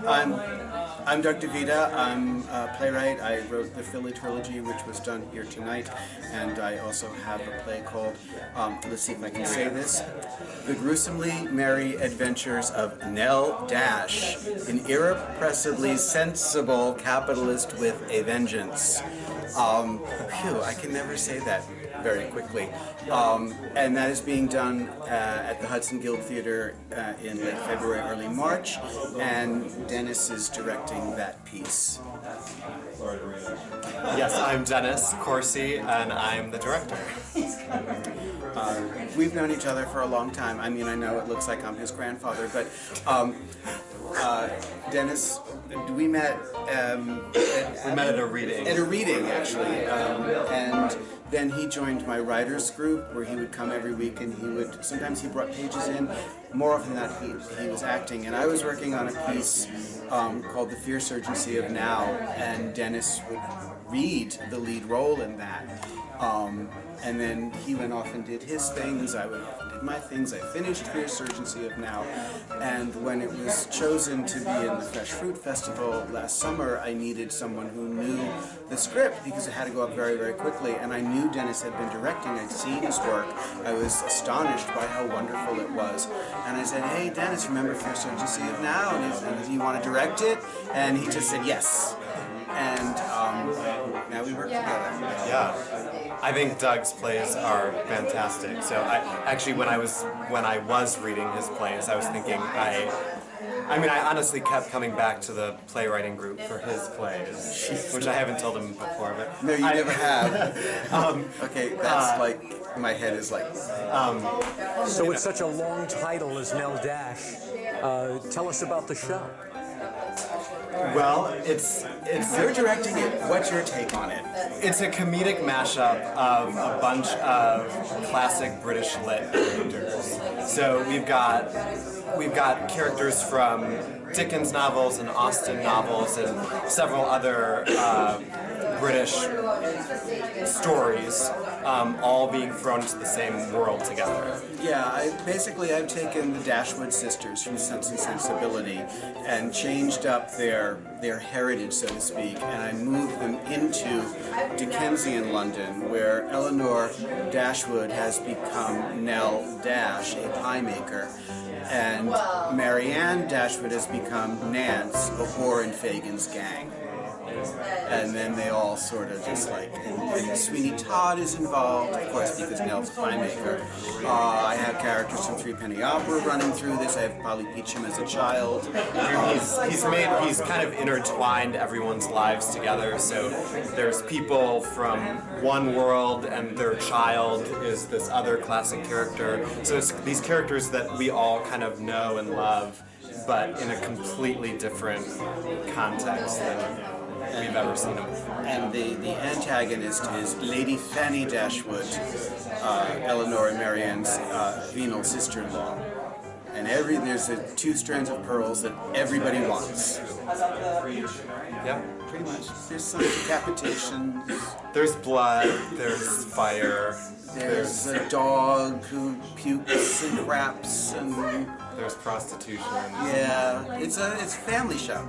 I'm Doug DeVita. I'm a playwright. I wrote the Philly trilogy, which was done here tonight, and I also have a play called, let's see if I can say this, The Gruesomely Merry Adventures of Nell Dash, an irrepressibly sensible capitalist with a vengeance. Phew, I can never say that very quickly. And that is being done at the Hudson Guild Theater in late February, early March, and Dennis is directing that piece. Yes, I'm Dennis Corsi, and I'm the director. We've known each other for a long time. I mean, I know it looks like I'm his grandfather, but Dennis, we met... we met at a reading. At a reading, actually. And then he joined my writers group, where he would come every week, and sometimes he brought pages in. More often than that, he was acting. And I was working on a piece called The Fierce Urgency of Now, and Dennis would read the lead role in that. And then he went off and did his things, I went off and did my things. I finished Fierce Urgency of Now, and when it was chosen to be in the Fresh Fruit Festival last summer, I needed someone who knew the script, because it had to go up very, very quickly, and I knew Dennis had been directing. I'd seen his work. I was astonished by how wonderful it was. And I said, hey, Dennis, remember Fierce Urgency of Now? And he said, do you want to direct it? And he just said yes. And now we work together. Yeah. I think Doug's plays are fantastic. So when I was reading his plays, I was thinking I honestly kept coming back to the playwriting group for his plays, which I haven't told him before. But no, you never have. Okay, that's like my head is like. So it's such a long title as Nell Dash. Tell us about the show. Well, You're directing it. What's your take on it? It's a comedic mashup of a bunch of classic British lit characters. So we've got characters from Dickens novels and Austen novels and several other British stories, all being thrown into the same world together. Yeah, I've taken the Dashwood sisters from Sense and Sensibility and changed up their heritage, so to speak, and I moved them into Dickensian London, where Eleanor Dashwood has become Nell Dash, a pie maker, and Marianne Dashwood has become Nance, a whore in Fagin's gang. And then they all sort of just like, and Sweeney Todd is involved, of course, because Nell's a pie maker. I have characters from Three Penny Opera running through this. I have Polly Peachum as a child. He's kind of intertwined everyone's lives together. So there's people from one world, and their child is this other classic character. So it's these characters that we all kind of know and love, but in a completely different context than we've ever seen them before. And the antagonist is Lady Fanny Dashwood, Eleanor and Marianne's venal sister-in-law. And there's two strands of pearls that everybody wants. Yeah. Pretty much. There's some decapitation. There's blood, there's fire. There's a dog who pukes and craps, and there's prostitution. Yeah, it's a family show.